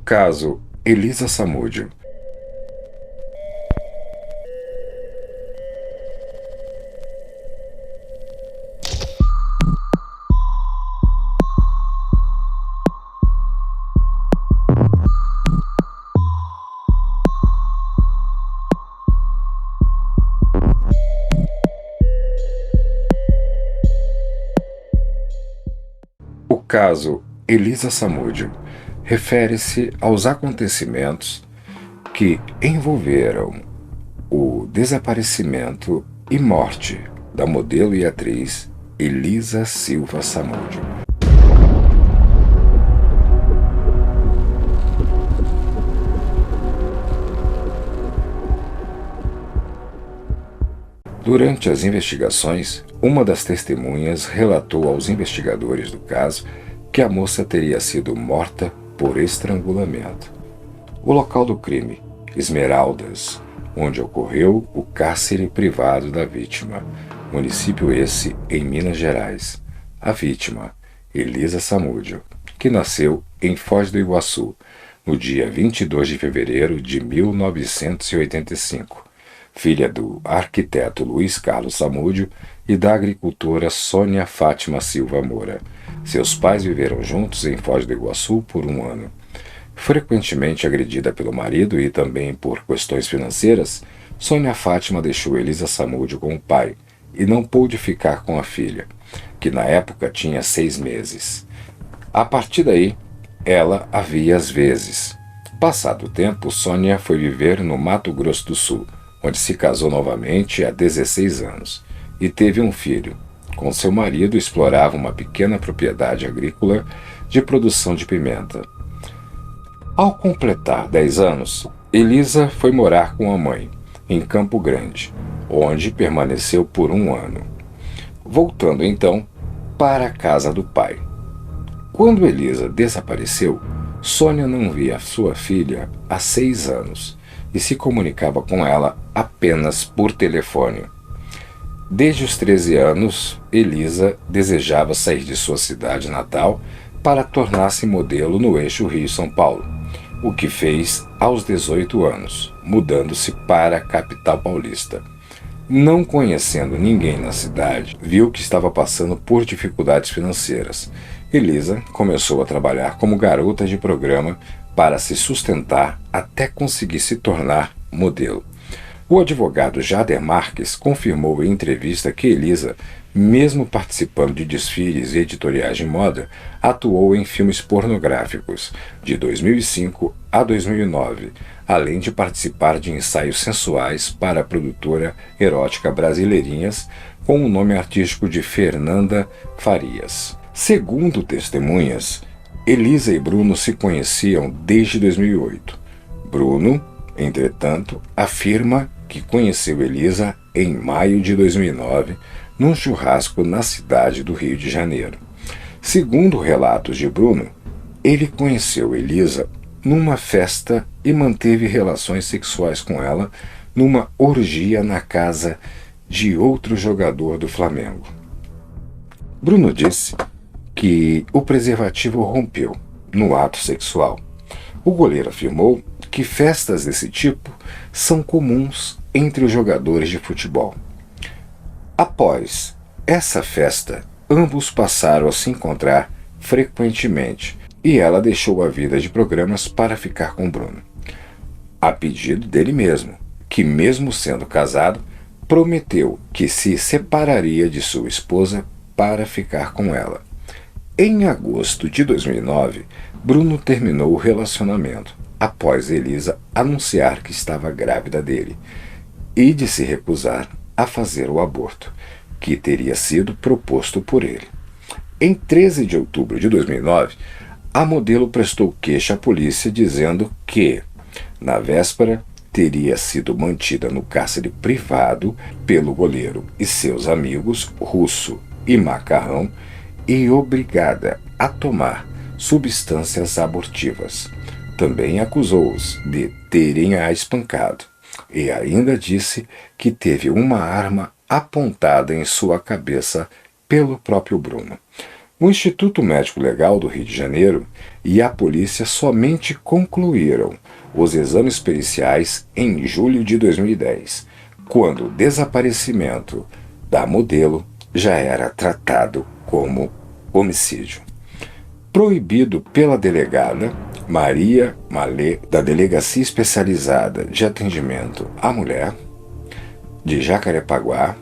Caso Elisa Samúdio. O caso Elisa Samúdio refere-se aos acontecimentos que envolveram o desaparecimento e morte da modelo e atriz Elisa Silva Samúdio. Durante as investigações, uma das testemunhas relatou aos investigadores do caso que a moça teria sido morta por estrangulamento. O local do crime, Esmeraldas, onde ocorreu o cárcere privado da vítima, município esse em Minas Gerais. A vítima, Elisa Samúdio, que nasceu em Foz do Iguaçu, no dia 22 de fevereiro de 1985, filha do arquiteto Luiz Carlos Samúdio e da agricultora Sônia Fátima Silva Moura. Seus pais viveram juntos em Foz do Iguaçu por um ano. Frequentemente agredida pelo marido e também por questões financeiras, Sônia Fátima deixou Elisa Samúdio com o pai e não pôde ficar com a filha, que na época tinha 6 meses. A partir daí, ela a via às vezes. Passado o tempo, Sônia foi viver no Mato Grosso do Sul, onde se casou novamente há 16 anos e teve um filho. Com seu marido, explorava uma pequena propriedade agrícola de produção de pimenta. Ao completar 10 anos, Elisa foi morar com a mãe, em Campo Grande, onde permaneceu por um ano, voltando então para a casa do pai. Quando Elisa desapareceu, Sônia não via sua filha há 6 anos e se comunicava com ela apenas por telefone. Desde os 13 anos, Elisa desejava sair de sua cidade natal para tornar-se modelo no eixo Rio-São Paulo, o que fez aos 18 anos, mudando-se para a capital paulista. Não conhecendo ninguém na cidade, viu que estava passando por dificuldades financeiras. Elisa começou a trabalhar como garota de programa para se sustentar até conseguir se tornar modelo. O advogado Jader Marques confirmou em entrevista que Elisa, mesmo participando de desfiles e editoriais de moda, atuou em filmes pornográficos de 2005 a 2009, além de participar de ensaios sensuais para a produtora erótica Brasileirinhas com o nome artístico de Fernanda Farias. Segundo testemunhas, Elisa e Bruno se conheciam desde 2008. Bruno, entretanto, afirma que conheceu Elisa em maio de 2009, num churrasco na cidade do Rio de Janeiro. Segundo relatos de Bruno, ele conheceu Elisa numa festa e manteve relações sexuais com ela numa orgia na casa de outro jogador do Flamengo. Bruno disse que o preservativo rompeu no ato sexual. O goleiro afirmou que festas desse tipo são comuns entre os jogadores de futebol. Após essa festa, ambos passaram a se encontrar frequentemente e ela deixou a vida de programas para ficar com Bruno, a pedido dele mesmo, que mesmo sendo casado, prometeu que se separaria de sua esposa para ficar com ela. Em agosto de 2009, Bruno terminou o relacionamento, após Elisa anunciar que estava grávida dele e de se recusar a fazer o aborto, que teria sido proposto por ele. Em 13 de outubro de 2009, a modelo prestou queixa à polícia dizendo que, na véspera, teria sido mantida no cárcere privado pelo goleiro e seus amigos Russo e Macarrão e obrigada a tomar substâncias abortivas. Também acusou-os de terem a espancado e ainda disse que teve uma arma apontada em sua cabeça pelo próprio Bruno. O Instituto Médico Legal do Rio de Janeiro e a polícia somente concluíram os exames periciais em julho de 2010, quando o desaparecimento da modelo já era tratado como homicídio. Proibido pela delegada Maria Malê, da Delegacia Especializada de Atendimento à Mulher, de Jacarepaguá,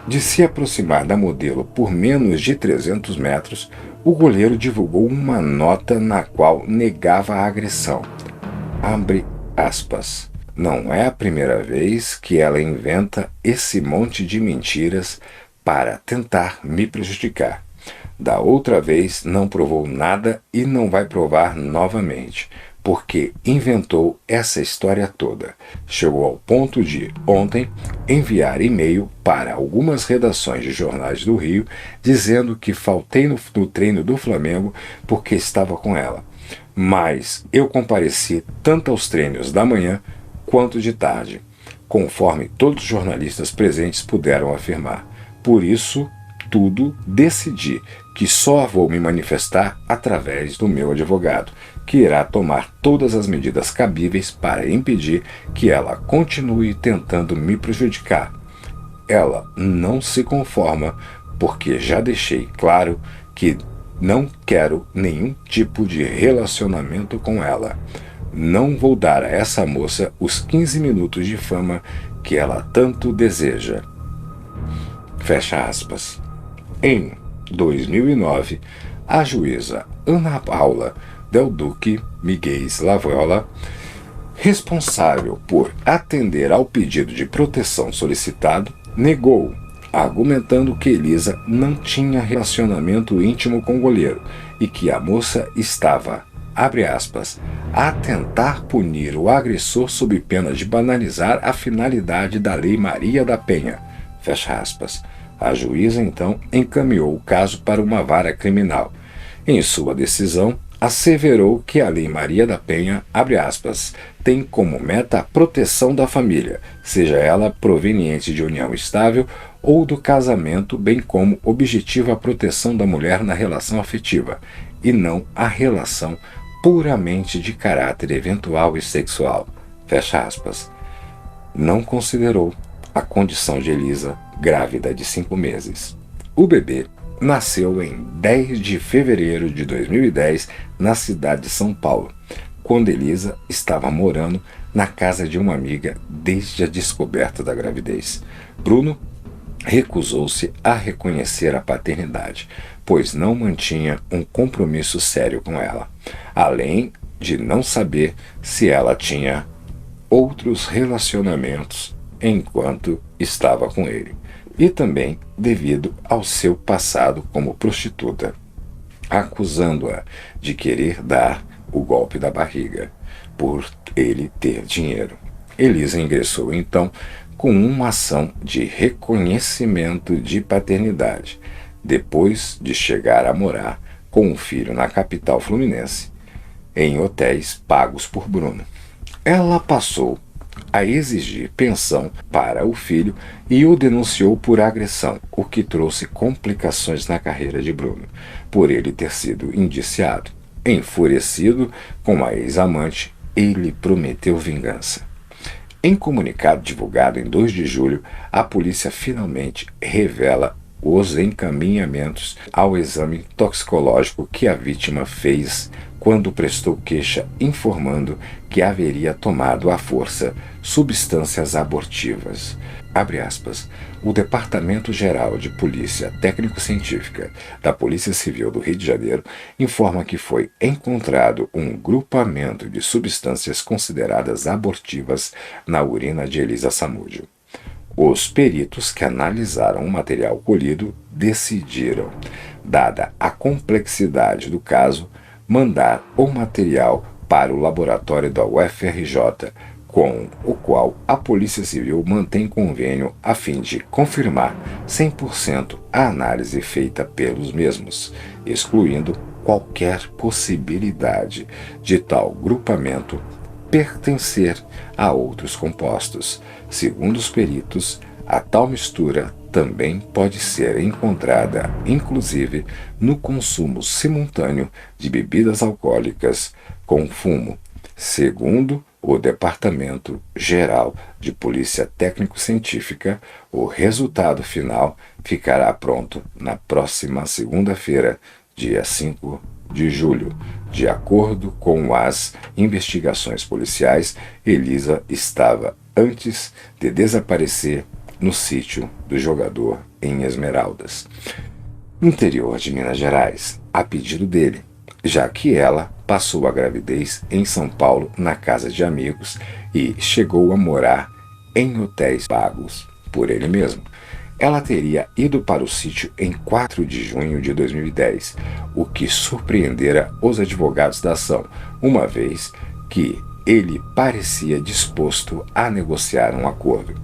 de se aproximar da modelo por menos de 300 metros, o goleiro divulgou uma nota na qual negava a agressão. Abre aspas. Não é a primeira vez que ela inventa esse monte de mentiras para tentar me prejudicar. Da outra vez não provou nada e não vai provar novamente, porque inventou essa história toda. Chegou ao ponto de, ontem, enviar e-mail para algumas redações de jornais do Rio dizendo que faltei no treino do Flamengo porque estava com ela. Mas eu compareci tanto aos treinos da manhã quanto de tarde, conforme todos os jornalistas presentes puderam afirmar. Por isso, tudo decidi que só vou me manifestar através do meu advogado, que irá tomar todas as medidas cabíveis para impedir que ela continue tentando me prejudicar. Ela não se conforma, porque já deixei claro que não quero nenhum tipo de relacionamento com ela. Não vou dar a essa moça os 15 minutos de fama que ela tanto deseja. Fecha aspas. Em 2009, a juíza Ana Paula Del Duque Miguel Laviola, responsável por atender ao pedido de proteção solicitado, negou, argumentando que Elisa não tinha relacionamento íntimo com o goleiro e que a moça estava, abre aspas, a tentar punir o agressor sob pena de banalizar a finalidade da Lei Maria da Penha, fecha aspas. A juíza, então, encaminhou o caso para uma vara criminal. Em sua decisão, asseverou que a Lei Maria da Penha, abre aspas, tem como meta a proteção da família, seja ela proveniente de união estável ou do casamento, bem como objetivo a proteção da mulher na relação afetiva, e não a relação puramente de caráter eventual e sexual, fecha aspas. Não considerou a condição de Elisa grávida de 5 meses. O bebê nasceu em 10 de fevereiro de 2010 na cidade de São Paulo, quando Elisa estava morando na casa de uma amiga desde a descoberta da gravidez. Bruno recusou-se a reconhecer a paternidade, pois não mantinha um compromisso sério com ela, além de não saber se ela tinha outros relacionamentos enquanto estava com ele, e também devido ao seu passado como prostituta, acusando-a de querer dar o golpe da barriga, por ele ter dinheiro. Elisa ingressou então com uma ação de reconhecimento de paternidade, depois de chegar a morar com um filho na capital fluminense, em hotéis pagos por Bruno. Ela passou a exigir pensão para o filho e o denunciou por agressão, o que trouxe complicações na carreira de Bruno, por ele ter sido indiciado. Enfurecido com a ex-amante, ele prometeu vingança. Em comunicado divulgado em 2 de julho, a polícia finalmente revela os encaminhamentos ao exame toxicológico que a vítima fez quando prestou queixa informando que haveria tomado à força substâncias abortivas. Abre aspas. O Departamento Geral de Polícia Técnico-Científica da Polícia Civil do Rio de Janeiro informa que foi encontrado um grupamento de substâncias consideradas abortivas na urina de Elisa Samúdio. Os peritos que analisaram o material colhido decidiram, dada a complexidade do caso, mandar o material para o laboratório da UFRJ, com o qual a Polícia Civil mantém convênio a fim de confirmar 100% a análise feita pelos mesmos, excluindo qualquer possibilidade de tal grupamento pertencer a outros compostos. Segundo os peritos, a tal mistura também pode ser encontrada, inclusive, no consumo simultâneo de bebidas alcoólicas com fumo, segundo o Departamento Geral de Polícia Técnico-Científica. O resultado final ficará pronto na próxima segunda-feira, dia 5 de julho. De acordo com as investigações policiais, Elisa estava antes de desaparecer no sítio do jogador em Esmeraldas, interior de Minas Gerais, a pedido dele, já que ela passou a gravidez em São Paulo na casa de amigos e chegou a morar em hotéis pagos por ele mesmo. Ela teria ido para o sítio em 4 de junho de 2010, o que surpreendera os advogados da ação, uma vez que ele parecia disposto a negociar um acordo.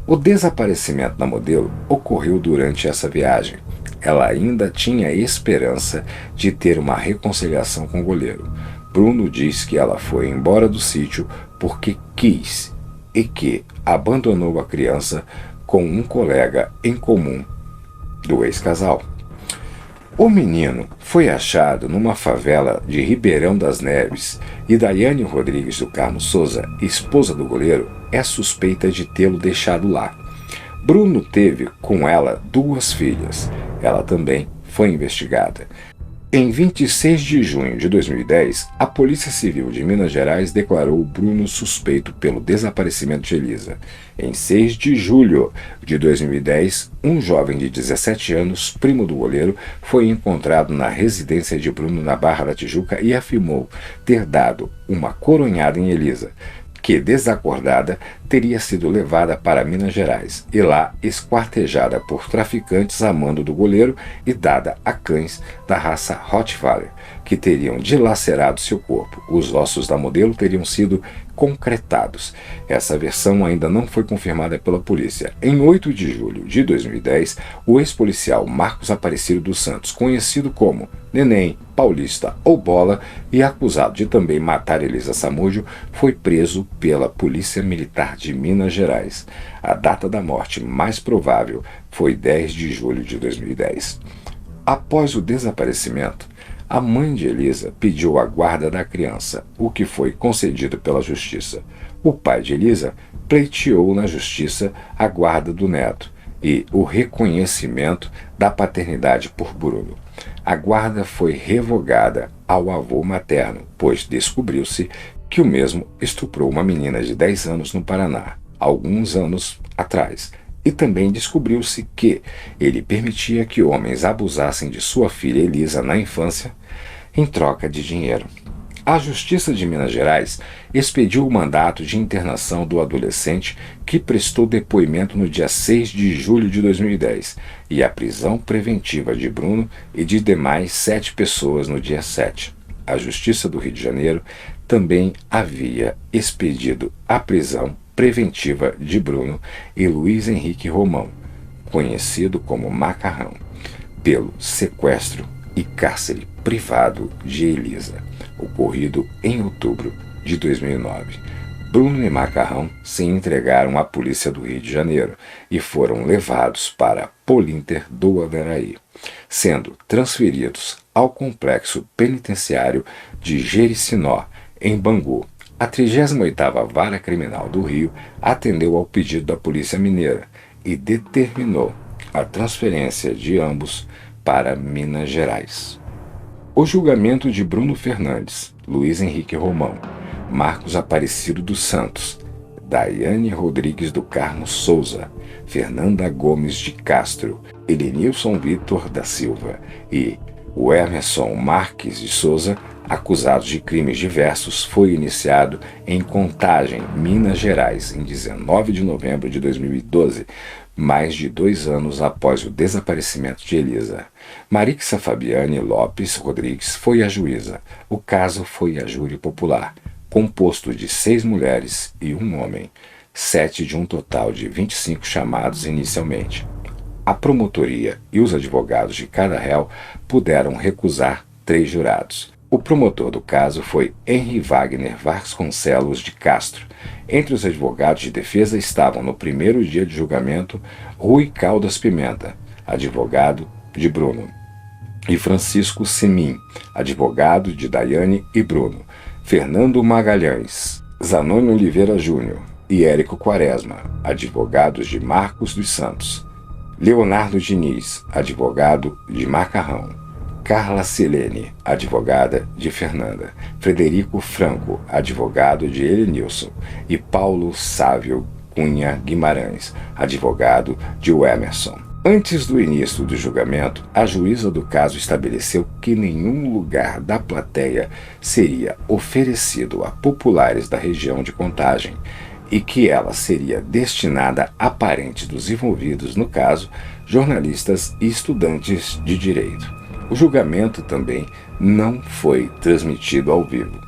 O desaparecimento da modelo ocorreu durante essa viagem. Ela ainda tinha esperança de ter uma reconciliação com o goleiro. Bruno diz que ela foi embora do sítio porque quis e que abandonou a criança com um colega em comum do ex-casal. O menino foi achado numa favela de Ribeirão das Neves e Daiane Rodrigues do Carmo Souza, esposa do goleiro, é suspeita de tê-lo deixado lá. Bruno teve com ela 2 filhas. Ela também foi investigada. Em 26 de junho de 2010, a Polícia Civil de Minas Gerais declarou Bruno suspeito pelo desaparecimento de Elisa. Em 6 de julho de 2010, um jovem de 17 anos, primo do goleiro, foi encontrado na residência de Bruno na Barra da Tijuca e afirmou ter dado uma coronhada em Elisa, que, desacordada, teria sido levada para Minas Gerais e lá esquartejada por traficantes a mando do goleiro e dada a cães da raça Rottweiler, que teriam dilacerado seu corpo. Os ossos da modelo teriam sido concretados. Essa versão ainda não foi confirmada pela polícia. Em 8 de julho de 2010, o ex-policial Marcos Aparecido dos Santos, conhecido como Neném, Paulista ou Bola, e acusado de também matar Elisa Samúdio, foi preso pela Polícia Militar de Minas Gerais. A data da morte mais provável foi 10 de julho de 2010. Após o desaparecimento, a mãe de Elisa pediu a guarda da criança, o que foi concedido pela Justiça. O pai de Elisa pleiteou na Justiça a guarda do neto e o reconhecimento da paternidade por Bruno. A guarda foi revogada ao avô materno, pois descobriu-se que o mesmo estuprou uma menina de 10 anos no Paraná, alguns anos atrás. E também descobriu-se que ele permitia que homens abusassem de sua filha Elisa na infância em troca de dinheiro. A Justiça de Minas Gerais expediu o mandato de internação do adolescente, que prestou depoimento no dia 6 de julho de 2010, e a prisão preventiva de Bruno e de demais 7 pessoas no dia 7. A Justiça do Rio de Janeiro também havia expedido a prisão preventiva de Bruno e Luiz Henrique Romão, conhecido como Macarrão, pelo sequestro e cárcere privado de Elisa, ocorrido em outubro de 2009. Bruno e Macarrão se entregaram à polícia do Rio de Janeiro e foram levados para Polinter do Averaí, sendo transferidos ao complexo penitenciário de Jericinó, em Bangu. A 38ª Vara Criminal do Rio atendeu ao pedido da Polícia Mineira e determinou a transferência de ambos para Minas Gerais. O julgamento de Bruno Fernandes, Luiz Henrique Romão, Marcos Aparecido dos Santos, Daiane Rodrigues do Carmo Souza, Fernanda Gomes de Castro, Elenilson Vitor da Silva e o Emerson Marques de Souza, acusados de crimes diversos, foi iniciado em Contagem, Minas Gerais, em 19 de novembro de 2012, mais de 2 anos após o desaparecimento de Elisa. Marixa Fabiane Lopes Rodrigues foi a juíza. O caso foi a júri popular, composto de 6 mulheres e 1 homem, 7 de um total de 25 chamados inicialmente. A promotoria e os advogados de cada réu puderam recusar 3 jurados. O promotor do caso foi Henry Wagner Vasconcelos de Castro. Entre os advogados de defesa estavam, no primeiro dia de julgamento, Rui Caldas Pimenta, advogado de Bruno, e Francisco Semin, advogado de Daiane e Bruno, Fernando Magalhães, Zanoni Oliveira Júnior e Érico Quaresma, advogados de Marcos dos Santos, Leonardo Diniz, advogado de Macarrão, Carla Silene, advogada de Fernanda, Frederico Franco, advogado de Elenilson, e Paulo Sávio Cunha Guimarães, advogado de Emerson. Antes do início do julgamento, a juíza do caso estabeleceu que nenhum lugar da plateia seria oferecido a populares da região de Contagem e que ela seria destinada a parentes dos envolvidos no caso, jornalistas e estudantes de direito. O julgamento também não foi transmitido ao vivo.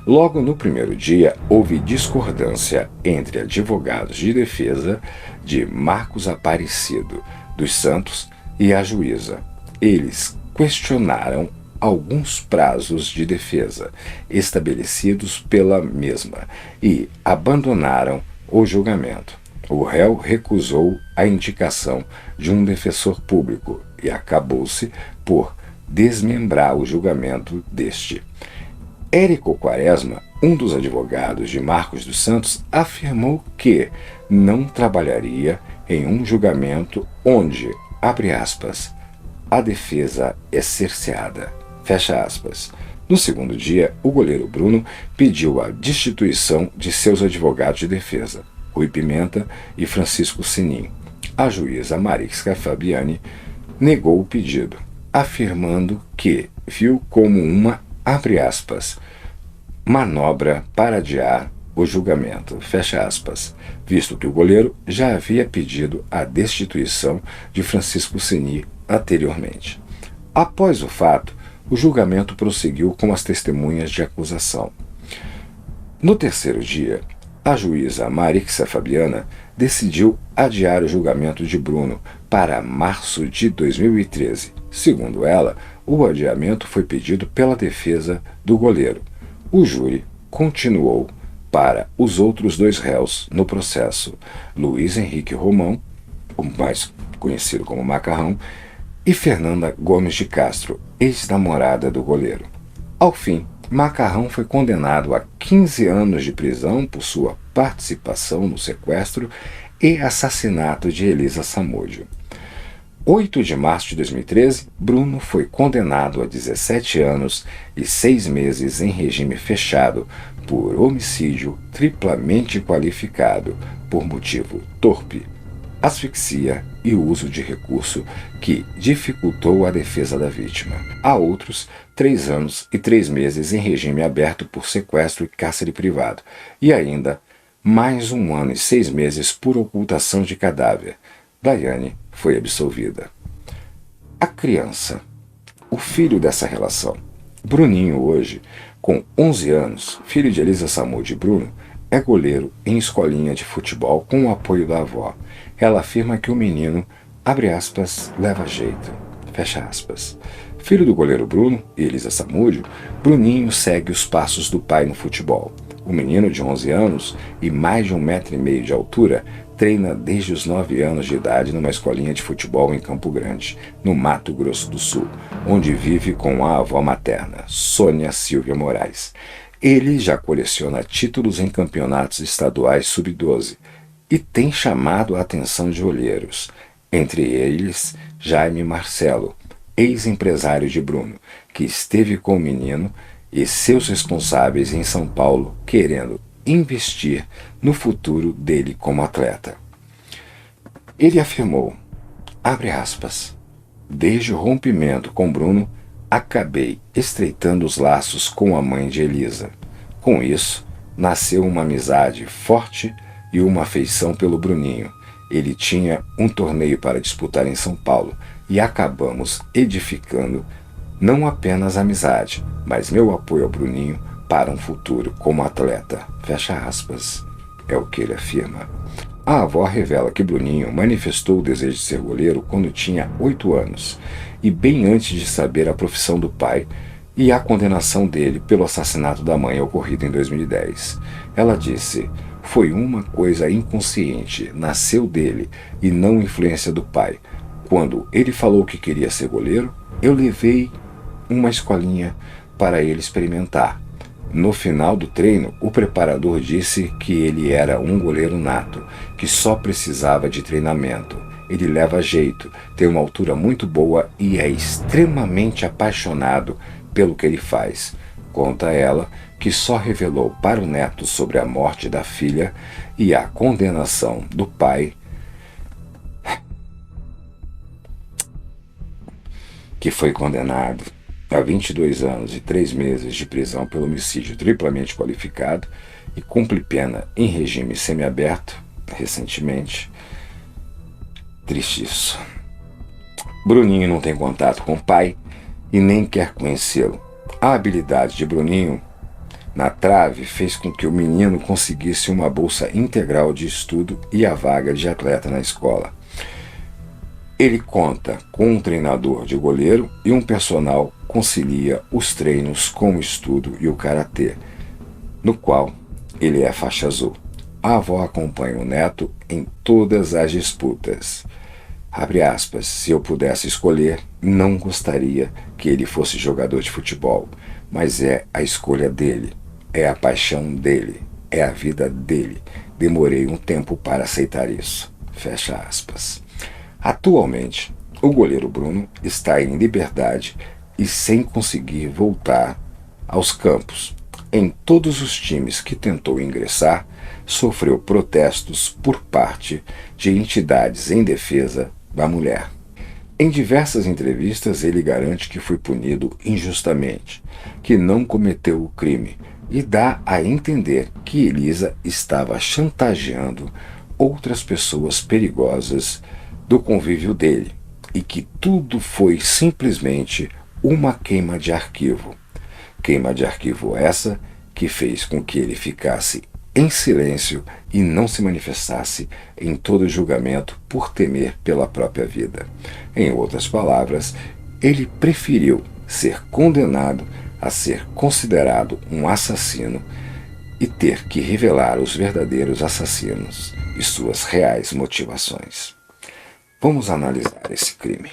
Logo no primeiro dia, houve discordância entre advogados de defesa de Marcos Aparecido dos Santos e a juíza. Eles questionaram alguns prazos de defesa estabelecidos pela mesma e abandonaram o julgamento. O réu recusou a indicação de um defensor público e acabou-se por desmembrar o julgamento deste. Érico Quaresma, um dos advogados de Marcos dos Santos, afirmou que não trabalharia em um julgamento onde, abre aspas, a defesa é cerceada, fecha aspas. No segundo dia, o goleiro Bruno pediu a destituição de seus advogados de defesa, Rui Pimenta e Francisco Sinim. A juíza Mariska Fabiani negou o pedido, afirmando que viu como uma, abre aspas, manobra para adiar o julgamento, fecha aspas, visto que o goleiro já havia pedido a destituição de Francisco Sinim anteriormente. Após o fato, o julgamento prosseguiu com as testemunhas de acusação. No terceiro dia, a juíza Marixa Fabiana decidiu adiar o julgamento de Bruno para março de 2013. Segundo ela, o adiamento foi pedido pela defesa do goleiro. O júri continuou para os outros dois réus no processo, Luiz Henrique Romão, o mais conhecido como Macarrão, e Fernanda Gomes de Castro, ex-namorada do goleiro. Ao fim, Macarrão foi condenado a 15 anos de prisão por sua participação no sequestro e assassinato de Elisa Samúdio. 8 de março de 2013, Bruno foi condenado a 17 anos e 6 meses em regime fechado por homicídio triplamente qualificado por motivo torpe, asfixia e uso de recurso que dificultou a defesa da vítima. Há outros 3 anos e 3 meses em regime aberto por sequestro e cárcere privado, e ainda mais 1 ano e 6 meses por ocultação de cadáver. Daiane foi absolvida. A criança, o filho dessa relação. Bruninho hoje, com 11 anos, filho de Elisa Samúdio e Bruno, é goleiro em escolinha de futebol com o apoio da avó. Ela afirma que o menino, abre aspas, leva jeito, fecha aspas. Filho do goleiro Bruno e Elisa Samúdio, Bruninho segue os passos do pai no futebol. O menino de 11 anos e mais de 1,5 m de altura treina desde os 9 anos de idade numa escolinha de futebol em Campo Grande, no Mato Grosso do Sul, onde vive com a avó materna, Sônia Silvia Moraes. Ele já coleciona títulos em campeonatos estaduais sub-12 e tem chamado a atenção de olheiros, entre eles Jaime Marcelo, ex-empresário de Bruno, que esteve com o menino e seus responsáveis em São Paulo querendo investir no futuro dele como atleta. Ele afirmou, abre aspas, desde o rompimento com Bruno, acabei estreitando os laços com a mãe de Elisa. Com isso, nasceu uma amizade forte e uma afeição pelo Bruninho. Ele tinha um torneio para disputar em São Paulo e acabamos edificando não apenas amizade, mas meu apoio ao Bruninho para um futuro como atleta. Fecha aspas. É o que ele afirma. A avó revela que Bruninho manifestou o desejo de ser goleiro quando tinha 8 anos e bem antes de saber a profissão do pai e a condenação dele pelo assassinato da mãe ocorrido em 2010. Ela disse: "Foi uma coisa inconsciente, nasceu dele e não influência do pai. Quando ele falou que queria ser goleiro, eu levei uma escolinha para ele experimentar. No final do treino, o preparador disse que ele era um goleiro nato, que só precisava de treinamento. Ele leva jeito, tem uma altura muito boa e é extremamente apaixonado pelo que ele faz." Conta ela que só revelou para o neto sobre a morte da filha e a condenação do pai, que foi condenado a 22 anos e 3 meses de prisão pelo homicídio triplamente qualificado e cumpre pena em regime semiaberto recentemente. Triste isso. Bruninho não tem contato com o pai e nem quer conhecê-lo. A habilidade de Bruninho na trave fez com que o menino conseguisse uma bolsa integral de estudo e a vaga de atleta na escola. Ele conta com um treinador de goleiro e um personal concilia os treinos com o estudo e o karatê, no qual ele é faixa azul. A avó acompanha o neto em todas as disputas. Abre aspas, "Se eu pudesse escolher, não gostaria que ele fosse jogador de futebol, mas é a escolha dele, é a paixão dele, é a vida dele. Demorei um tempo para aceitar isso." Fecha aspas. Atualmente, o goleiro Bruno está em liberdade e sem conseguir voltar aos campos. Em todos os times que tentou ingressar, sofreu protestos por parte de entidades em defesa da mulher. Em diversas entrevistas, ele garante que foi punido injustamente, que não cometeu o crime e dá a entender que Elisa estava chantageando outras pessoas perigosas do convívio dele e que tudo foi simplesmente uma queima de arquivo. Queima de arquivo essa que fez com que ele ficasse em silêncio e não se manifestasse em todo julgamento por temer pela própria vida. Em outras palavras, ele preferiu ser condenado a ser considerado um assassino e ter que revelar os verdadeiros assassinos e suas reais motivações. Vamos analisar esse crime.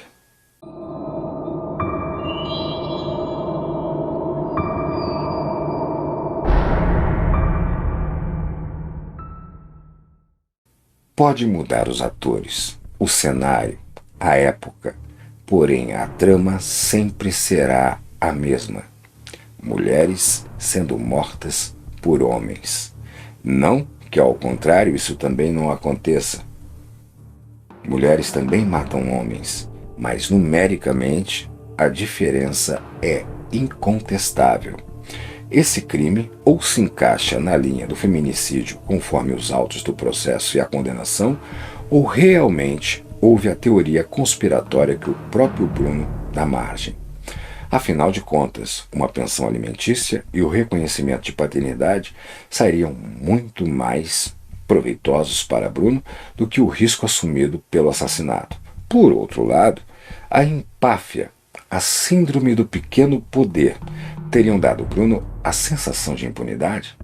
Pode mudar os atores, o cenário, a época, porém a trama sempre será a mesma. Mulheres sendo mortas por homens. Não que ao contrário isso também não aconteça. Mulheres também matam homens, mas numericamente a diferença é incontestável. Esse crime ou se encaixa na linha do feminicídio conforme os autos do processo e a condenação, ou realmente houve a teoria conspiratória que o próprio Bruno dá margem. Afinal de contas, uma pensão alimentícia e o reconhecimento de paternidade sairiam muito mais proveitosos para Bruno do que o risco assumido pelo assassinato. Por outro lado, a empáfia, a síndrome do pequeno poder, teriam dado a Bruno a sensação de impunidade?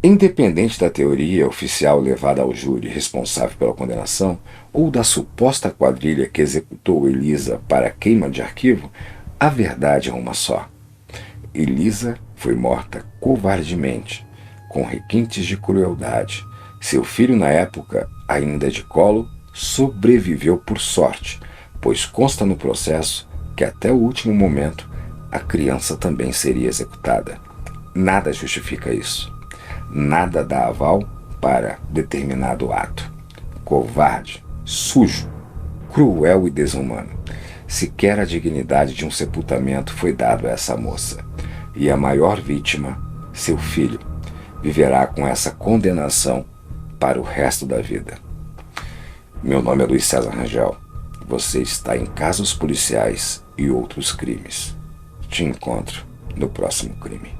Independente da teoria oficial levada ao júri responsável pela condenação ou da suposta quadrilha que executou Elisa para a queima de arquivo, a verdade é uma só. Elisa foi morta covardemente, com requintes de crueldade. Seu filho, na época, ainda de colo, sobreviveu por sorte, pois consta no processo que até o último momento a criança também seria executada. Nada justifica isso. Nada dá aval para determinado ato. Covarde, sujo, cruel e desumano. Sequer a dignidade de um sepultamento foi dado a essa moça. E a maior vítima, seu filho, viverá com essa condenação para o resto da vida. Meu nome é Luiz César Rangel. Você está em Casos Policiais e Outros Crimes. Te encontro no próximo crime.